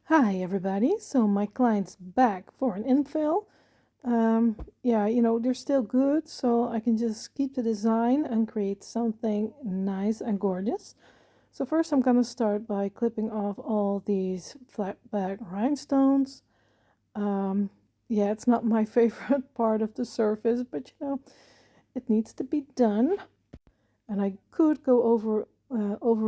Hi everybody, so my client's back for an infill. Yeah, they're still good, so I can just keep the design and create something nice and gorgeous. So first I'm gonna start by clipping off all these flat back rhinestones. Yeah, it's not my favorite part of the surface, but it needs to be done. And I could go over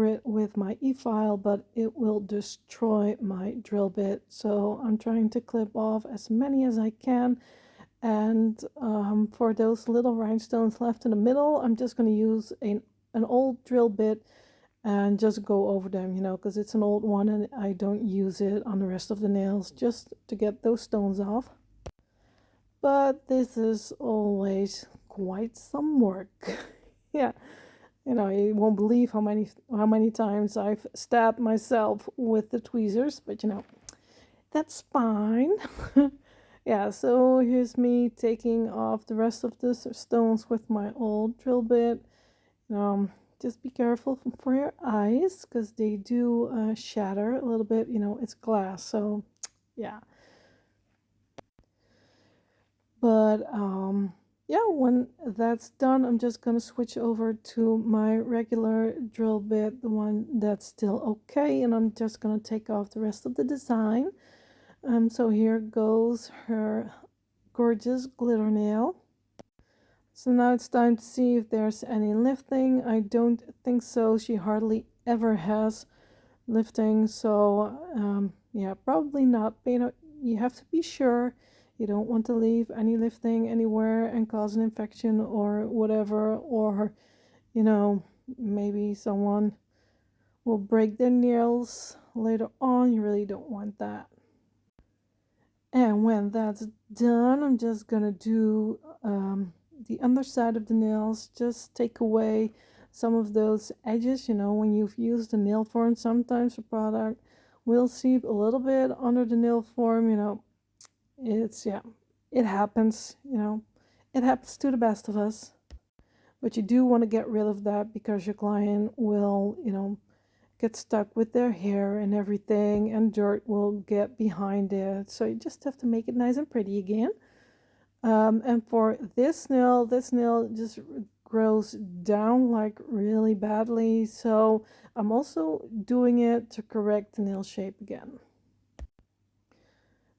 it with my e-file, but it will destroy my drill bit. So I'm trying to clip off as many as I can. And for those little rhinestones left in the middle, I'm just going to use an old drill bit and just go over them, because it's an old one and I don't use it on the rest of the nails, just to get those stones off. But this is always quite some work. Yeah. You won't believe how many times I've stabbed myself with the tweezers, but that's fine. Yeah, so here's me taking off the rest of the stones with my old drill bit. Just be careful for your eyes because they do shatter a little bit. It's glass, so yeah. But yeah, when that's done, I'm just gonna switch over to my regular drill bit, the one that's still okay, and I'm just gonna take off the rest of the design. So here goes her gorgeous glitter nail. So now it's time to see if there's any lifting. I don't think so. She hardly ever has lifting, so yeah, probably not. But you have to be sure. You don't want to leave any lifting anywhere and cause an infection or whatever, or maybe someone will break their nails later on. You really don't want that. And when that's done, I'm just gonna do the underside of the nails. Just take away some of those edges. When you've used the nail form, sometimes the product will seep a little bit under the nail form. Yeah, it happens. It happens to the best of us. But you do want to get rid of that because your client will, get stuck with their hair and everything, and dirt will get behind it. So you just have to make it nice and pretty again. And for this nail just grows down like really badly. So I'm also doing it to correct the nail shape again.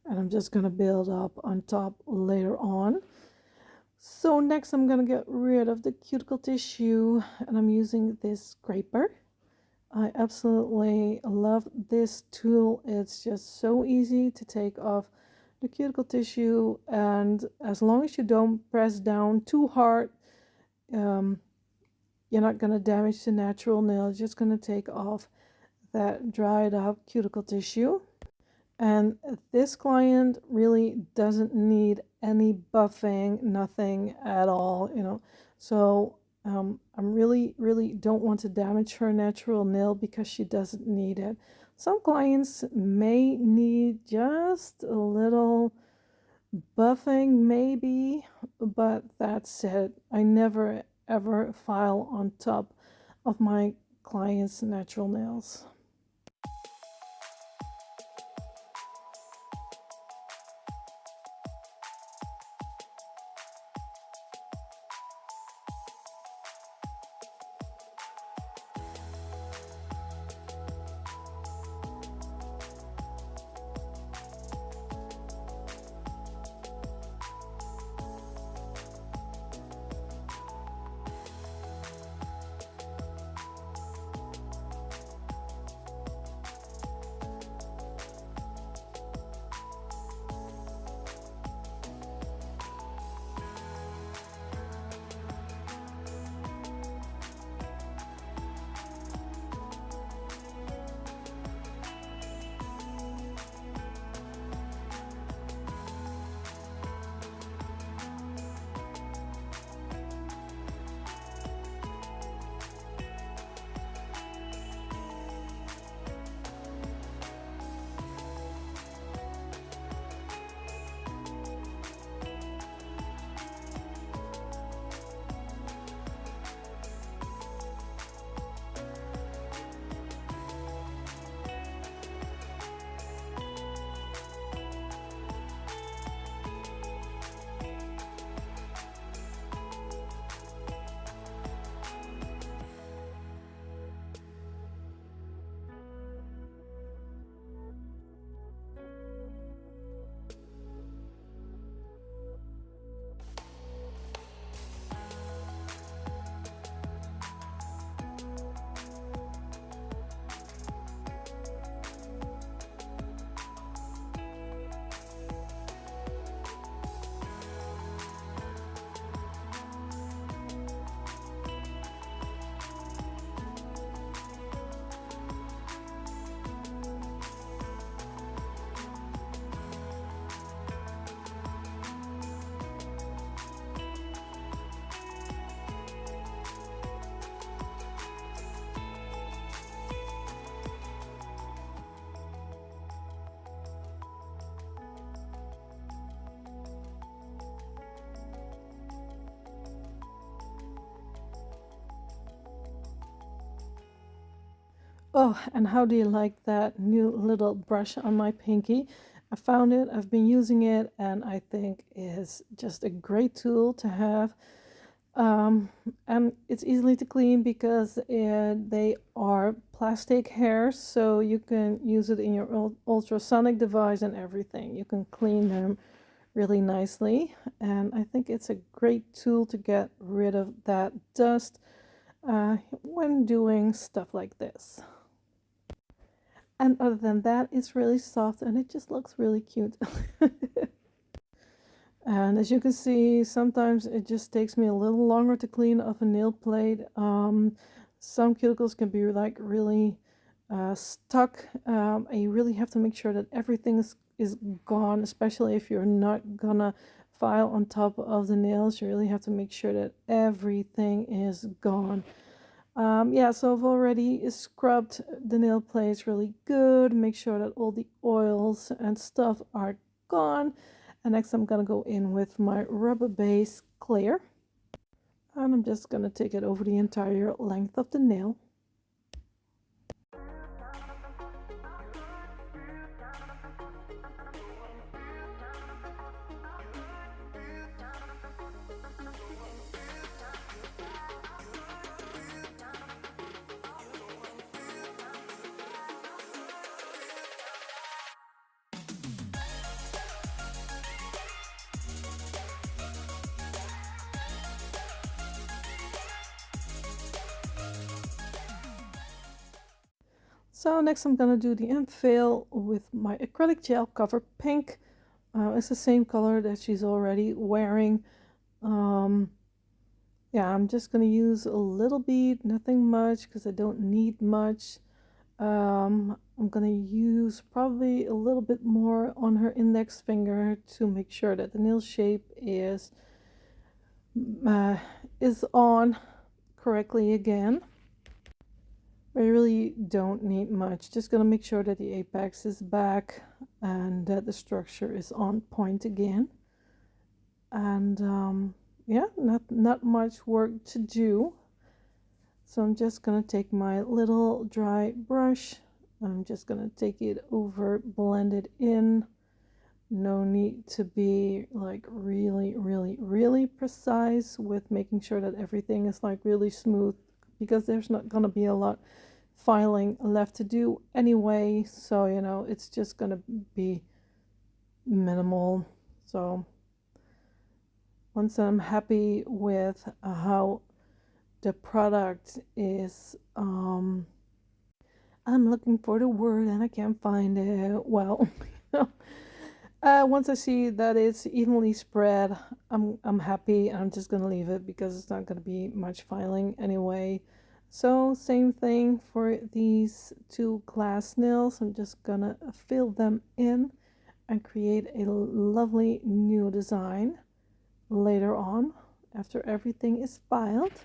And I'm just going to build up on top later on. So next I'm going to get rid of the cuticle tissue, and I'm using this scraper. I absolutely love this tool. It's just so easy to take off the cuticle tissue, and as long as you don't press down too hard, you're not going to damage the natural nail. It's just going to take off that dried up cuticle tissue. And this client really doesn't need any buffing, nothing at all, So I'm really don't want to damage her natural nail because she doesn't need it. Some clients may need just a little buffing, maybe, but that's it. I never ever file on top of my clients' natural nails. Oh, and how do you like that new little brush on my pinky? I found it, I've been using it, and I think is just a great tool to have. And it's easily to clean because they are plastic hairs, so you can use it in your ultrasonic device and everything. You can clean them really nicely, and I think it's a great tool to get rid of that dust when doing stuff like this. And other than that, it's really soft and it just looks really cute. And as you can see, sometimes it just takes me a little longer to clean off a nail plate. Some cuticles can be like really stuck, and you really have to make sure that everything is gone, especially if you're not gonna file on top of the nails. You really have to make sure that everything is gone. Yeah, so I've already scrubbed the nail plates really good, make sure that all the oils and stuff are gone. And next I'm gonna go in with my rubber base clear, and I'm just gonna take it over the entire length of the nail. So next I'm gonna do the infill with my acrylic gel cover pink. It's the same color that she's already wearing. Yeah, I'm just gonna use a little bit, nothing much, because I don't need much. I'm gonna use probably a little bit more on her index finger to make sure that the nail shape is on correctly again. I really don't need much. Just gonna make sure that the apex is back and that the structure is on point again. And yeah, not much work to do. So I'm just gonna take my little dry brush. I'm just gonna take it over, blend it in. No need to be like really precise with making sure that everything is like really smooth, because there's not gonna be a lot filing left to do anyway, so you know it's just gonna be minimal. So once I'm happy with how the product is, I'm looking for the word and I can't find it. Well, once I see that it's evenly spread, I'm happy, and I'm just gonna leave it because it's not gonna be much filing anyway. So same thing for these two glass nails. I'm just gonna fill them in and create a lovely new design later on after everything is filed.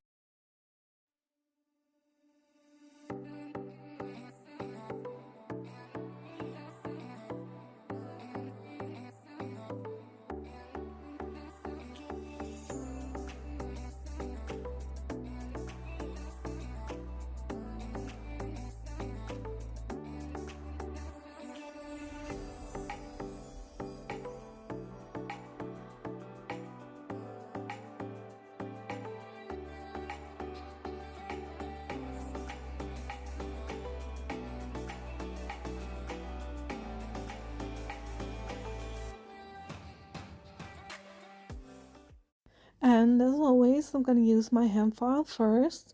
And as always, I'm going to use my hand file first,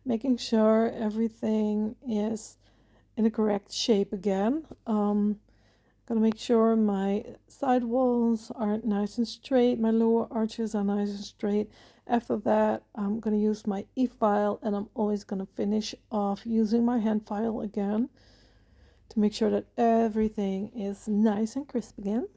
making sure everything is in the correct shape again. Gonna make sure my side walls are nice and straight, my lower arches are nice and straight. After that, I'm gonna use my e-file, and I'm always gonna finish off using my hand file again to make sure that everything is nice and crisp again.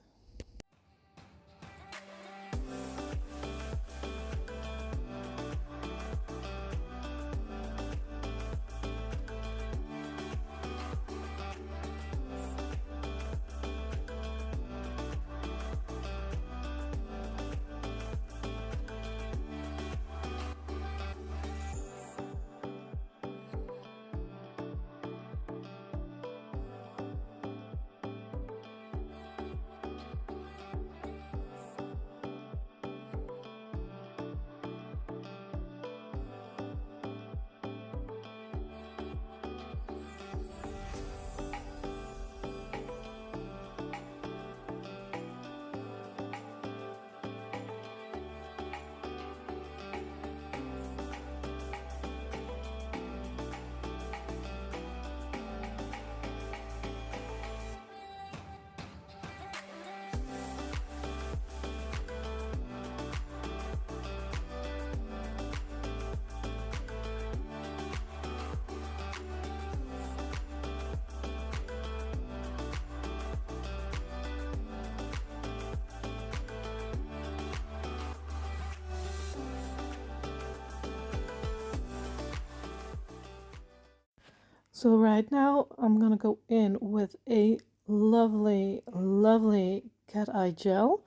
So right now I'm gonna go in with a lovely, lovely cat eye gel.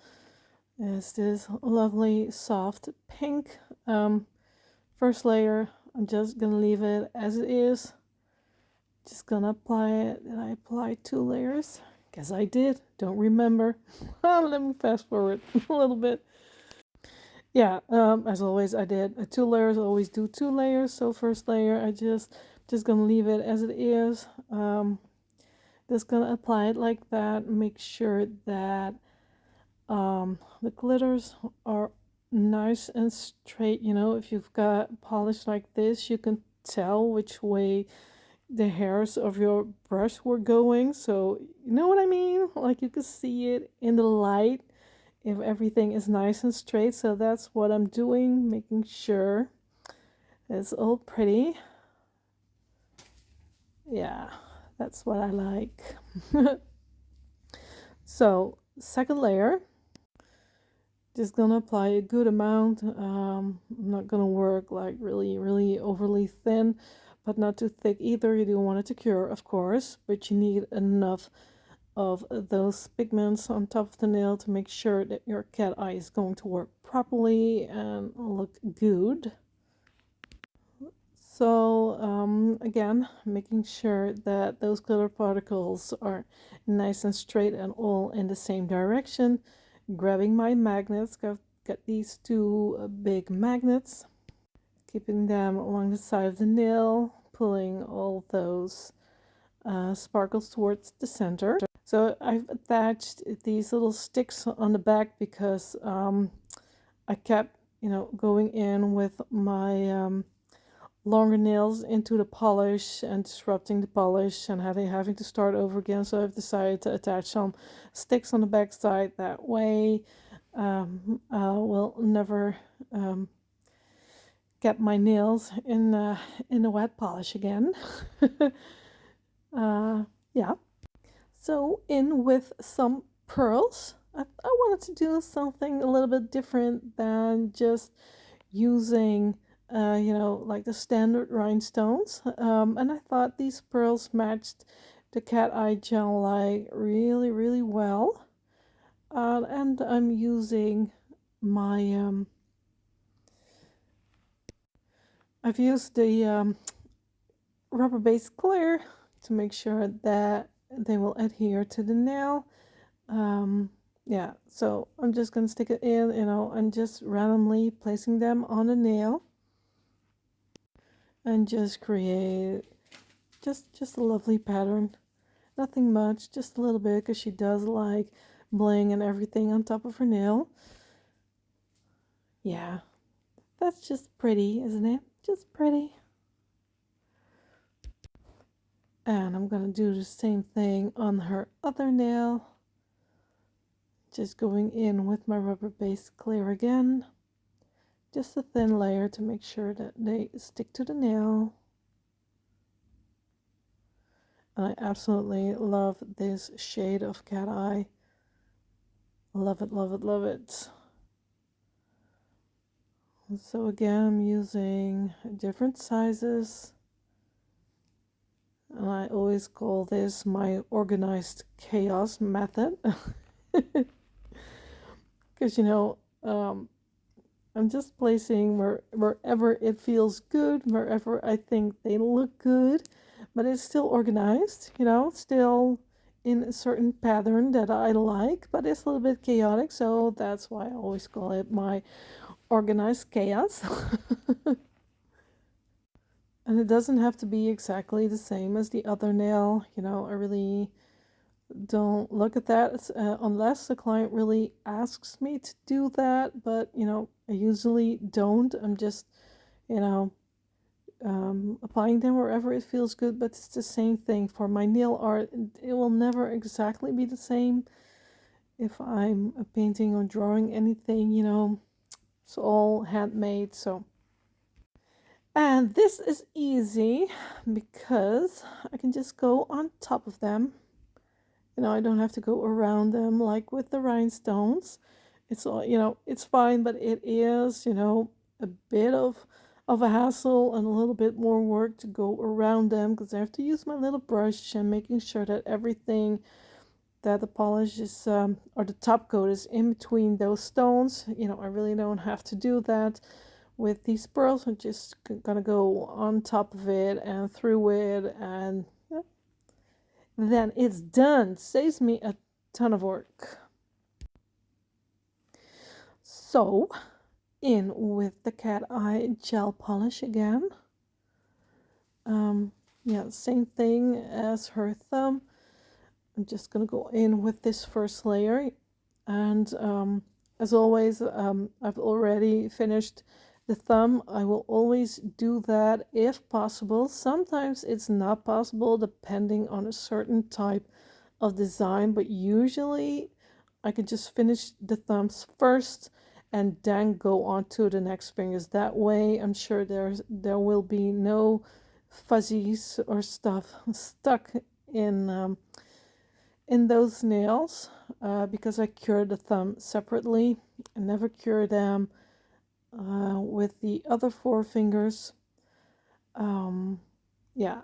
It's this lovely soft pink. First layer, I'm just gonna leave it as it is. Just gonna apply it. And I applied 2 layers. Guess I did. Don't remember. Let me fast forward a little bit. Yeah, as always, I did 2 layers. I always do 2 layers. So first layer, I just gonna leave it as it is. Just gonna apply it like that. Make sure that the glitters are nice and straight. You know, if you've got polish like this, you can tell which way the hairs of your brush were going. So you know what I mean? Like you can see it in the light if everything is nice and straight. So that's what I'm doing, making sure it's all pretty. Yeah, that's what I like. So second layer, just gonna apply a good amount. I'm not gonna work like really overly thin, but not too thick either. You do want it to cure, of course, but you need enough of those pigments on top of the nail to make sure that your cat eye is going to work properly and look good. So again, making sure that those glitter particles are nice and straight and all in the same direction. Grabbing my magnets, got these 2 big magnets, keeping them along the side of the nail, pulling all those sparkles towards the center. So I've attached these little sticks on the back because I kept, going in with my longer nails into the polish and disrupting the polish and having to start over again. So I've decided to attach some sticks on the back side. That way I will never get my nails in the wet polish again. Yeah. So in with some pearls. I wanted to do something a little bit different than just using like the standard rhinestones. And I thought these pearls matched the cat eye gel like really well. And I'm using my I've used the rubber base clear to make sure that they will adhere to the nail. Yeah, so I'm just gonna stick it in, and just randomly placing them on the nail and just create just a lovely pattern. Nothing much, just a little bit, because she does like bling and everything on top of her nail. Yeah, that's just pretty, isn't it? Just pretty. And I'm gonna do the same thing on her other nail. Just going in with my rubber base clear again. Just a thin layer to make sure that they stick to the nail. And I absolutely love this shade of cat eye. Love it, love it, love it. So again, I'm using different sizes. And I always call this my organized chaos method. Because, I'm just placing wherever it feels good, wherever I think they look good, but it's still organized, still in a certain pattern that I like, but it's a little bit chaotic, so that's why I always call it my organized chaos. And it doesn't have to be exactly the same as the other nail, I really don't look at that unless the client really asks me to do that, but I usually don't. I'm just applying them wherever it feels good, but it's the same thing for my nail art. It will never exactly be the same if I'm painting or drawing anything, it's all handmade. So, and this is easy because I can just go on top of them. I don't have to go around them like with the rhinestones. It's all, it's fine, but it is, a bit of of a hassle and a little bit more work to go around them, because I have to use my little brush and making sure that everything, that the polish is or the top coat is in between those stones. You know, I really don't have to do that with these pearls. I'm just gonna go on top of it and through it, and yeah, then it's done. Saves me a ton of work. So in with the cat eye gel polish again. Yeah, same thing as her thumb. I'm just gonna go in with this first layer, and as always, I've already finished the thumb. I will always do that if possible. Sometimes it's not possible depending on a certain type of design, but usually I can just finish the thumbs first and then go on to the next fingers. That way I'm sure there will be no fuzzies or stuff stuck in those nails, because I cure the thumb separately. I never cure them with the other four fingers. Yeah,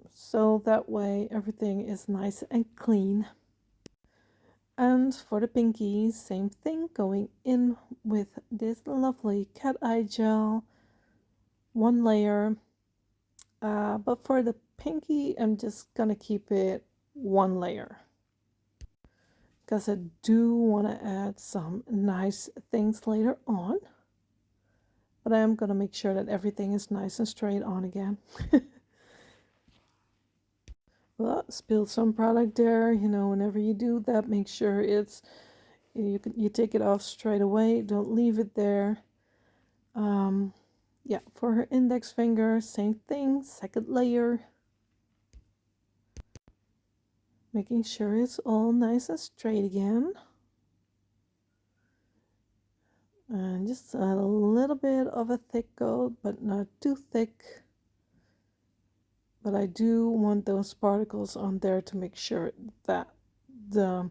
so that way everything is nice and clean. And for the pinky, same thing, going in with this lovely cat eye gel, one layer. But for the pinky, I'm just gonna keep it one layer, because I do want to add some nice things later on. But I am going to make sure that everything is nice and straight on again. Well, spilled some product there. You know, whenever you do that, make sure it's, you take it off straight away. Don't leave it there. Yeah, for her index finger, same thing, second layer. Making sure it's all nice and straight again. And just a little bit of a thick coat, but not too thick. But I do want those particles on there to make sure that the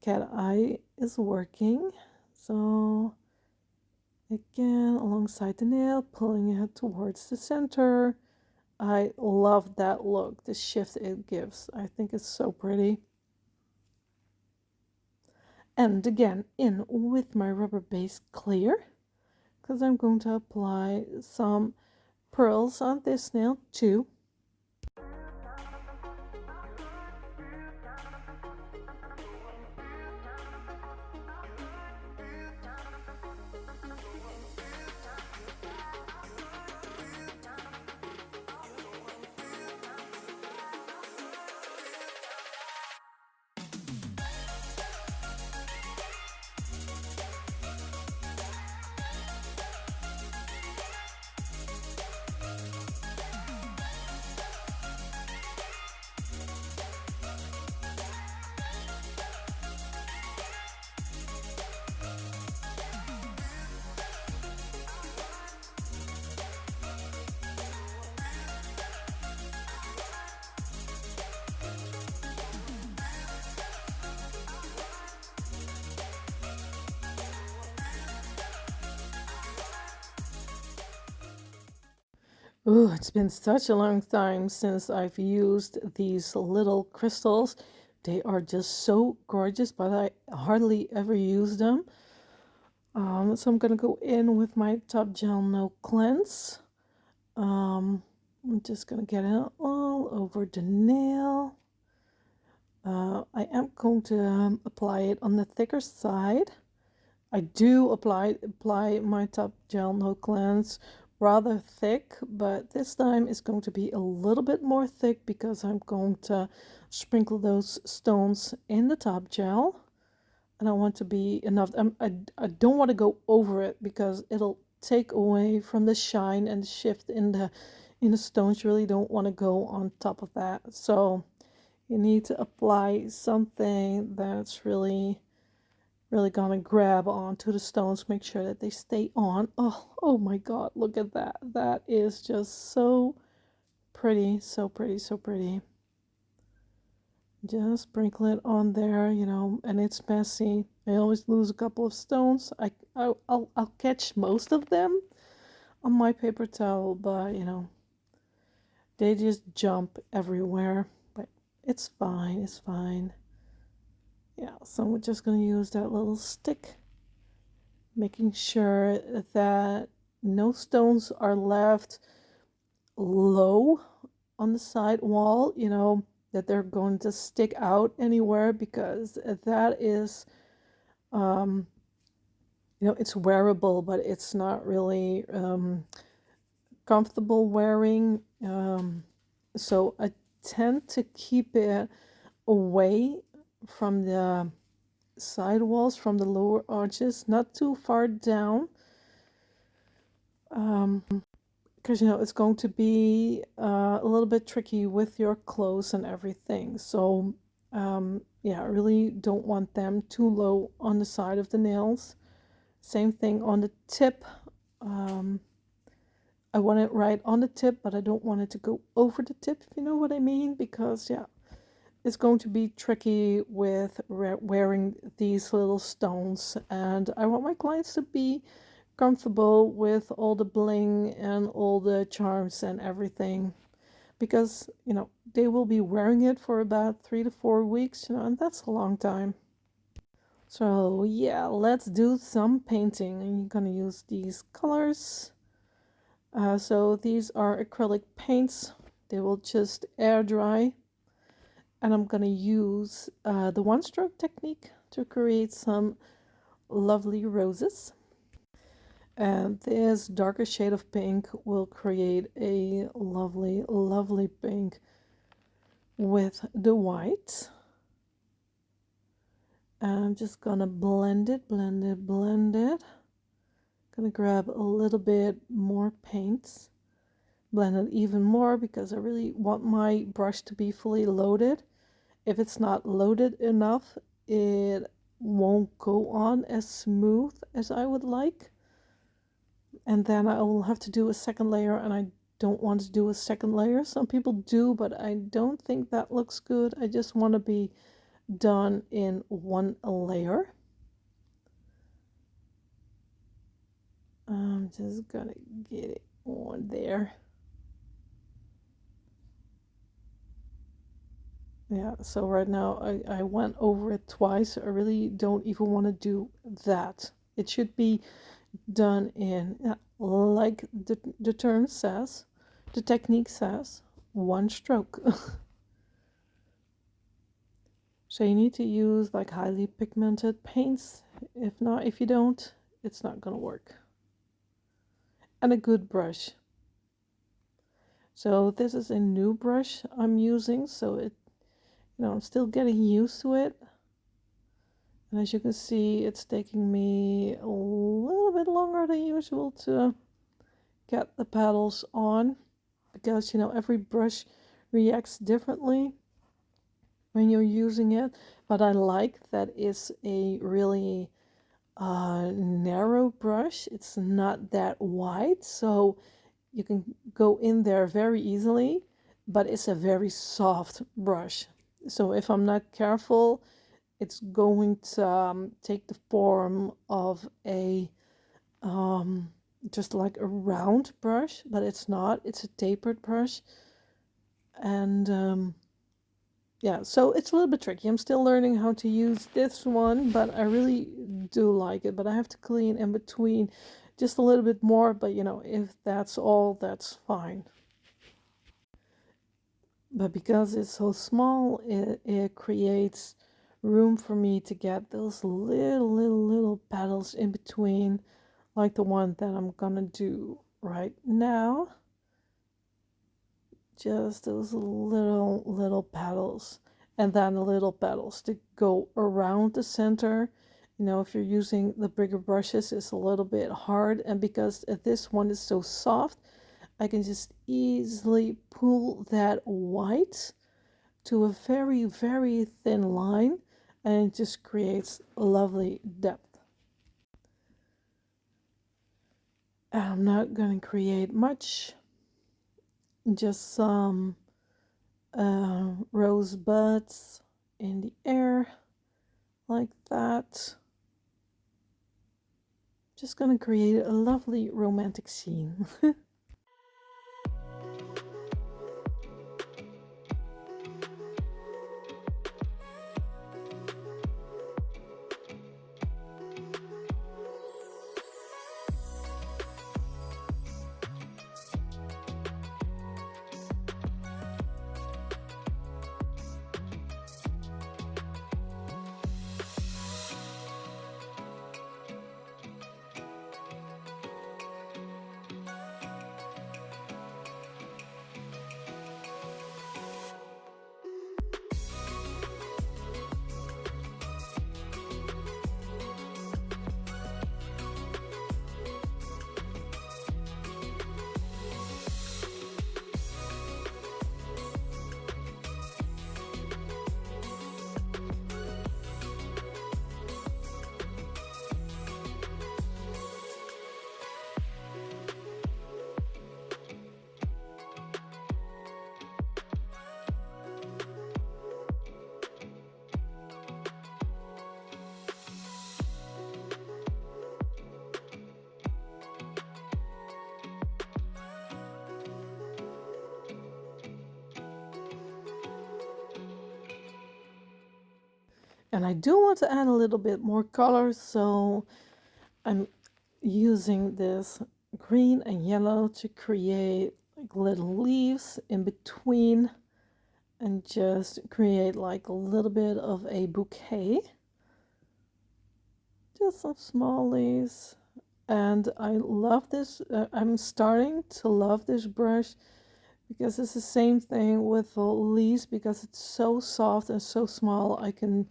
cat eye is working. So again, alongside the nail, pulling it towards the center. I love that look, the shift it gives. I think it's so pretty. And again, in with my rubber base clear, because I'm going to apply some pearls on this nail too. Oh, it's been such a long time since I've used these little crystals. They are just so gorgeous, but I hardly ever use them. So I'm gonna go in with my Topgel No Cleanse. I'm just gonna get it all over the nail. I am going to apply it on the thicker side. I do apply my Topgel No Cleanse rather thick, but this time it's going to be a little bit more thick because I'm going to sprinkle those stones in the Topgel, and I want to be enough. I don't want to go over it because it'll take away from the shine and the shift in the stones. You really don't want to go on top of that. So you need to apply something that's really gonna grab onto the stones, make sure that they stay on. Oh my god, look at that. That is just so pretty, so pretty, so pretty. Just sprinkle it on there, you know, and it's messy. I always lose a couple of stones. I'll catch most of them on my paper towel, but you know, they just jump everywhere. But it's fine, it's fine. Yeah, so we're just gonna use that little stick, making sure that no stones are left low on the side wall, you know, that they're going to stick out anywhere, because that is, you know, it's wearable, but it's not really comfortable wearing. So I tend to keep it away from the side walls, from the lower arches, not too far down, because you know it's going to be a little bit tricky with your clothes and everything. So yeah, I really don't want them too low on the side of the nails. Same thing on the tip. um, I want it right on the tip, but I don't want it to go over the tip, if you know what I mean, because yeah, it's going to be tricky with wearing these little stones, and I want my clients to be comfortable with all the bling and all the charms and everything, because you know they will be wearing it for about 3 to 4 weeks, you know, and that's a long time. So yeah, let's do some painting, and you're gonna use these colors. So these are acrylic paints. They will just air dry, and I'm gonna use the one stroke technique to create some lovely roses. And this darker shade of pink will create a lovely, lovely pink with the white. And I'm just gonna blend it, blend it, blend it. Gonna grab a little bit more paints, blend it even more, because I really want my brush to be fully loaded. If it's not loaded enough, it won't go on as smooth as I would like. And then I will have to do a second layer, and I don't want to do a second layer. Some people do, but I don't think that looks good. I just want to be done in one layer. I'm just gonna get it on there. Yeah, so right now I went over it twice. I really don't even want to do that. It should be done in, like the term says, the technique says, one stroke. So you need to use like highly pigmented paints. If not, if you don't, it's not gonna work. And a good brush. So this is a new brush I'm using, so it, you know, I'm still getting used to it. And as you can see, it's taking me a little bit longer than usual to get the petals on, because you know every brush reacts differently when you're using it. But I like that it's a really narrow brush. It's not that wide, so you can go in there very easily, but it's a very soft brush. So if I'm not careful, it's going to take the form of a just like a round brush, but it's not. It's a tapered brush. And yeah, so it's a little bit tricky. I'm still learning how to use this one, but I really do like it. But I have to clean in between just a little bit more, but you know, if that's all, that's fine. But because it's so small, it creates room for me to get those little petals in between, like the one that I'm gonna do right now. Just those little petals, and then the little petals to go around the center. You know, if you're using the bigger brushes, it's a little bit hard, and because this one is so soft, I can just easily pull that white to a very thin line, and it just creates lovely depth. I'm not going to create much, just some rosebuds in the air like that. just going to create a lovely romantic scene. And I do want to add a little bit more color, so I'm using this green and yellow to create like little leaves in between and just create like a little bit of a bouquet. Just some small leaves. And I love this. I'm starting to love this brush because it's the same thing with the leaves, because it's so soft and so small. I can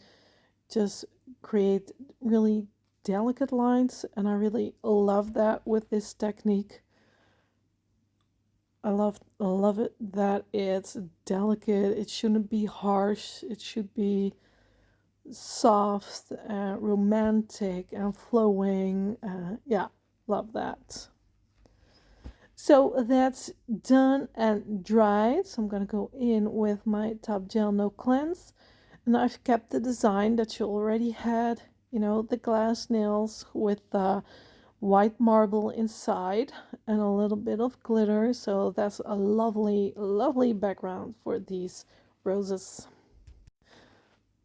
just create really delicate lines, and I really love that with this technique. I love it that it's delicate. It shouldn't be harsh. It should be soft and romantic and flowing. Yeah, love that. So that's done and dried. So I'm gonna go in with my Topgel No Cleanse. And I've kept the design that you already had, you know, the glass nails with the white marble inside and a little bit of glitter. So that's a lovely, lovely background for these roses.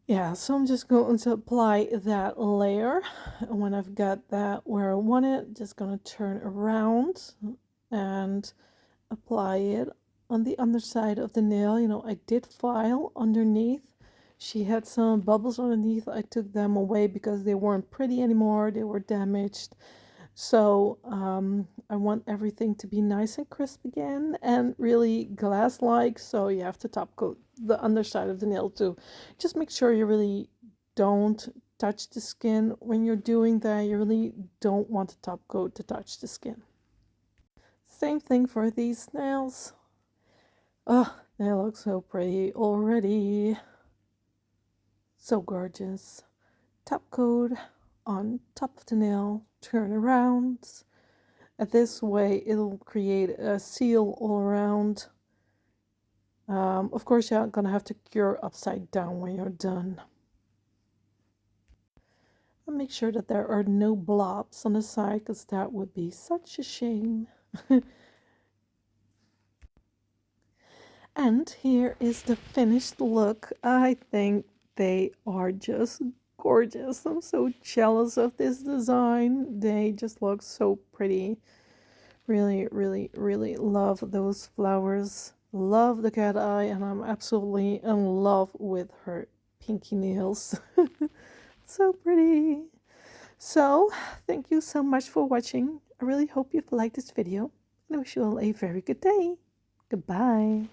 Yeah, so I'm just going to apply that layer. And when I've got that where I want it, just going to turn around and apply it on the underside of the nail. You know, I did file underneath. She had some bubbles underneath. I took them away because they weren't pretty anymore. They were damaged. So I want everything to be nice and crisp again and really glass-like. So you have to top coat the underside of the nail too. Just make sure you really don't touch the skin when you're doing that. You really don't want the top coat to touch the skin. Same thing for these nails. Oh, they look so pretty already. So gorgeous. Top coat on top of the nail, turn around. And this way it'll create a seal all around. Of course, you're gonna have to cure upside down when you're done. And make sure that there are no blobs on the side, because that would be such a shame. And here is the finished look. I think they are just gorgeous. I'm so jealous of this design. They just look so pretty. Really, really, really love those flowers. Love the cat eye, and I'm absolutely in love with her pinky nails. So pretty. So, thank you so much for watching. I really hope you've liked this video, and I wish you all a very good day. Goodbye.